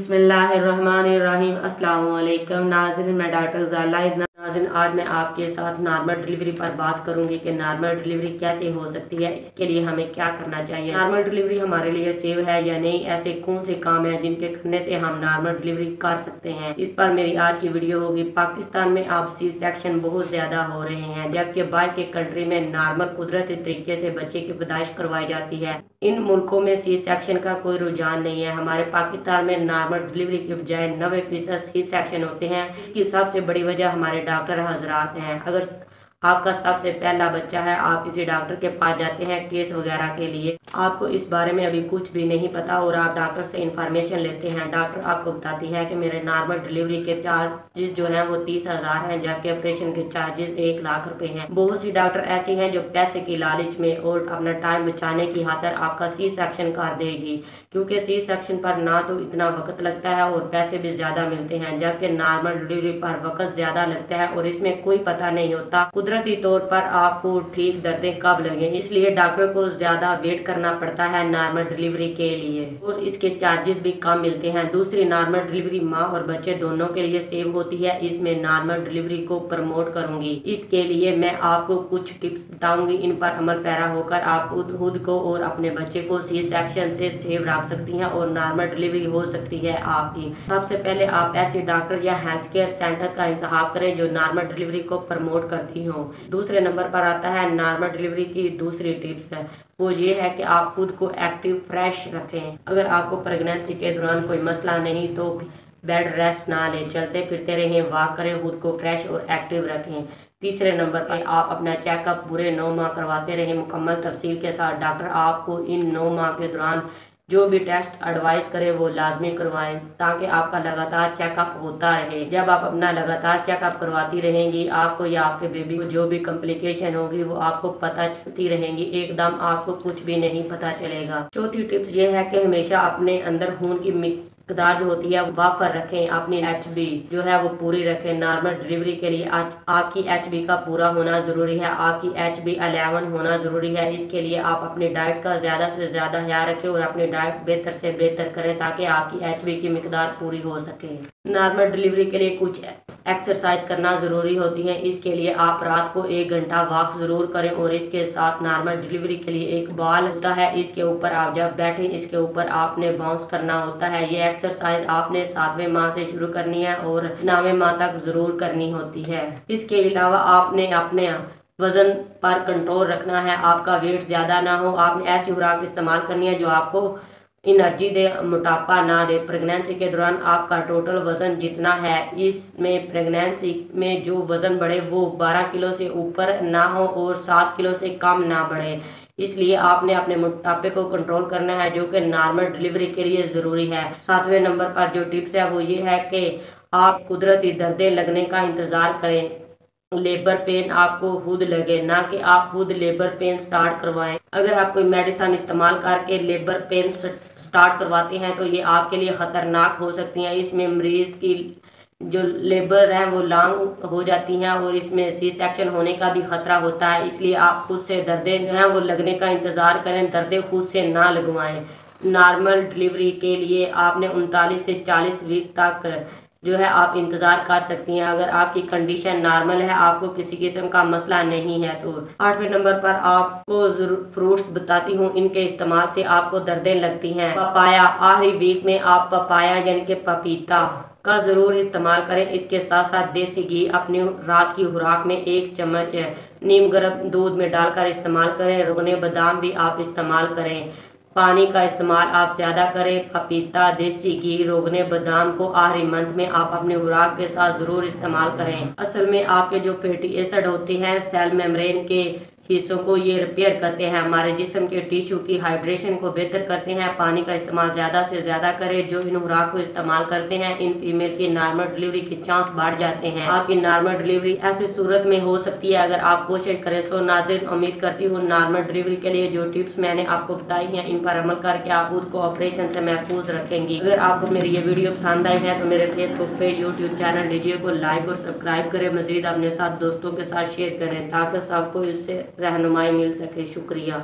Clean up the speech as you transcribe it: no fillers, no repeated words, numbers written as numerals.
बिस्मिल्लाहिर्रहमानिर्रहीम। अस्सलाम वालेकुम नाज़रीन, मैं डॉक्टर ज़ाला इब्न। नाज़रीन, आज मैं आपके साथ नॉर्मल डिलीवरी पर बात करूंगी कि नॉर्मल डिलीवरी कैसे हो सकती है, इसके लिए हमें क्या करना चाहिए। नॉर्मल डिलीवरी हमारे लिए सेव है या नहीं, ऐसे कौन से काम हैं जिनके करने से हम नॉर्मल डिलीवरी कर सकते हैं, इस पर मेरी आज की वीडियो होगी। पाकिस्तान में अब सी सेक्शन बहुत ज्यादा हो रहे हैं, जबकि बाहर के कंट्री में नॉर्मल कुदरती तरीके से बच्चे की पैदाइश करवाई जाती है। इन मुल्कों में सी सेक्शन का कोई रुझान नहीं है। हमारे पाकिस्तान में नॉर्मल डिलीवरी के बजाय 90% सी सेक्शन होते हैं। इसकी सबसे बड़ी वजह हमारे डॉक्टर हजरात हैं। अगर आपका सबसे पहला बच्चा है, आप किसी डॉक्टर के पास जाते हैं केस वगैरह के लिए, आपको इस बारे में अभी कुछ भी नहीं पता और आप डॉक्टर से इंफॉर्मेशन लेते हैं। डॉक्टर आपको बताती है कि मेरे नॉर्मल डिलीवरी के चार्जेस जो हैं वो 30,000 हैं, जबकि ऑपरेशन के चार्जेस 1 लाख रुपए हैं। बहुत सी डॉक्टर ऐसी हैं जो पैसे की लालच में और अपना टाइम बचाने की खातिर आपका सी सेक्शन कर देगी, क्योंकि सी सेक्शन पर ना तो इतना वक्त लगता है और पैसे भी ज्यादा मिलते हैं, जबकि नॉर्मल डिलीवरी पर वक्त ज्यादा लगता है और इसमें कोई पता नहीं होता कुदरती तौर पर आपको ठीक दर्दें कब लगे। इसलिए डॉक्टर को ज्यादा वेट करना पड़ता है नॉर्मल डिलीवरी के लिए और इसके चार्जेस भी कम मिलते हैं। दूसरी, नॉर्मल डिलीवरी माँ और बच्चे दोनों के लिए सेव होती है। इसमें नॉर्मल डिलीवरी को प्रमोट करूंगी। इसके लिए मैं आपको कुछ टिप्स बताऊंगी, इन पर अमल पैरा होकर आप खुद को और अपने बच्चे को सी सेक्शन से सेव रख सकती हैं और नॉर्मल डिलीवरी हो सकती है आपकी। सबसे पहले आप ऐसे डॉक्टर या हेल्थ केयर सेंटर का इंतखाब करें जो नॉर्मल डिलीवरी को प्रमोट करती हो। दूसरे नंबर पर आता है नॉर्मल डिलीवरी की दूसरी टिप्स है, वो ये है कि आप खुद को एक्टिव फ्रेश रखें। अगर आपको प्रेगनेंसी के दौरान कोई मसला नहीं तो बेड रेस्ट ना लें, चलते फिरते रहें, वॉक करें, खुद को फ्रेश और एक्टिव रखें। तीसरे नंबर पर आप अपना चेकअप पूरे 9 माह करवाते रहें मुकम्मल तफसील के साथ। डॉक्टर आपको इन 9 माह के दौरान जो भी टेस्ट एडवाइस करे वो लाजमी करवाएं, ताकि आपका लगातार चेकअप होता रहे। जब आप अपना लगातार चेकअप करवाती रहेंगी, आपको या आपके बेबी को जो भी कॉम्प्लिकेशन होगी वो आपको पता चलती रहेंगी, एकदम आपको कुछ भी नहीं पता चलेगा। चौथी टिप्स ये है कि हमेशा अपने अंदर खून की मकदार जो होती है वाफर रखें, अपनी HB जो है वो पूरी रखें। नॉर्मल डिलीवरी के लिए आपकी HB का पूरा होना जरूरी है, आपकी HB 11 होना जरूरी है। इसके लिए आप अपनी डाइट का ज्यादा से ज्यादा ख्याल रखें और अपनी डाइट बेहतर से बेहतर करें ताकि आपकी HB की मकदार पूरी हो सके। नॉर्मल डिलीवरी के लिए कुछ एक्सरसाइज करना जरूरी होती है। इसके लिए आप रात को 1 घंटा वॉक जरूर करें और इसके साथ नॉर्मल डिलीवरी के लिए एक बॉल होता है, इसके ऊपर आप जब बैठे इसके ऊपर आपने बाउंस करना होता है। ये एक्सरसाइज आपने 7वें माह से शुरू करनी है और 9वें माह तक जरूर करनी होती है। इसके अलावा आपने अपने वजन पर कंट्रोल रखना है, आपका वेट ज्यादा ना हो। आपने ऐसी खुराक इस्तेमाल करनी है जो आपको एनर्जी दे, मोटापा ना दे। प्रेगनेंसी के दौरान आपका टोटल वजन जितना है, इसमें प्रेगनेंसी में जो वजन बढ़े वो 12 किलो से ऊपर ना हो और 7 किलो से कम ना बढ़े। इसलिए आपने अपने मोटापे को कंट्रोल करना है, जो कि नॉर्मल डिलीवरी के लिए जरूरी है। 7वें नंबर पर जो टिप्स है वो ये है कि आप कुदरती दर्दें लगने का इंतजार करें। लेबर पेन आपको खुद लगे, ना कि आप खुद लेबर पेन स्टार्ट करवाएं। अगर आप कोई मेडिसिन इस्तेमाल करके लेबर पेन स्टार्ट करवाते हैं तो ये आपके लिए खतरनाक हो सकती हैं। इसमें मरीज की जो लेबर है वो लॉन्ग हो जाती हैं और इसमें सी सेक्शन होने का भी खतरा होता है। इसलिए आप खुद से दर्दें जो हैं वो लगने का इंतजार करें, दर्दें खुद से ना लगवाएं। नॉर्मल डिलीवरी के लिए आपने 39 से 40 वीक तक जो है आप इंतजार कर सकती हैं। अगर आपकी कंडीशन नॉर्मल है, आपको किसी किस्म का मसला नहीं है तो। 8वें नंबर पर आपको फ्रूट्स बताती हूँ, इनके इस्तेमाल से आपको दर्दें लगती हैं। पपाया, आखिरी वीक में आप पपाया यानी कि पपीता का जरूर इस्तेमाल करें। इसके साथ साथ देसी घी अपनी रात की खुराक में 1 चम्मच नीम गर्म दूध में डालकर इस्तेमाल करें। रोगने बादाम भी आप इस्तेमाल करें। पानी का इस्तेमाल आप ज्यादा करें। पपीता, देसी घी, रोगने बादाम को आखिरी मंथ में आप अपने खुराक के साथ जरूर इस्तेमाल करें। असल में आपके जो फैटी एसिड होते हैं सेल मेम्ब्रेन के हिस्सों को ये रिपेयर करते हैं, हमारे जिस्म के टिश्यू की हाइड्रेशन को बेहतर करते हैं। पानी का इस्तेमाल ज्यादा से ज्यादा करें। जो इन खुराक को इस्तेमाल करते हैं, इन फीमेल की नॉर्मल डिलीवरी के चांस बढ़ जाते हैं। आपकी नॉर्मल डिलीवरी ऐसी सूरत में हो सकती है अगर आप कोशिश करें। सो नाज़रीन, उम्मीद करती हूँ नॉर्मल डिलीवरी के लिए जो टिप्स मैंने आपको बताई हैं इन पर अमल करके आप खुद को ऑपरेशन से महफूज रखेंगी। अगर आपको मेरी ये वीडियो पसंद आई है तो मेरे Facebook page, YouTube channel video को लाइक और सब्सक्राइब करें। मजीद अपने साथ दोस्तों के साथ शेयर करें ताकि सबको इससे रहनुमाई मिल सके। शुक्रिया।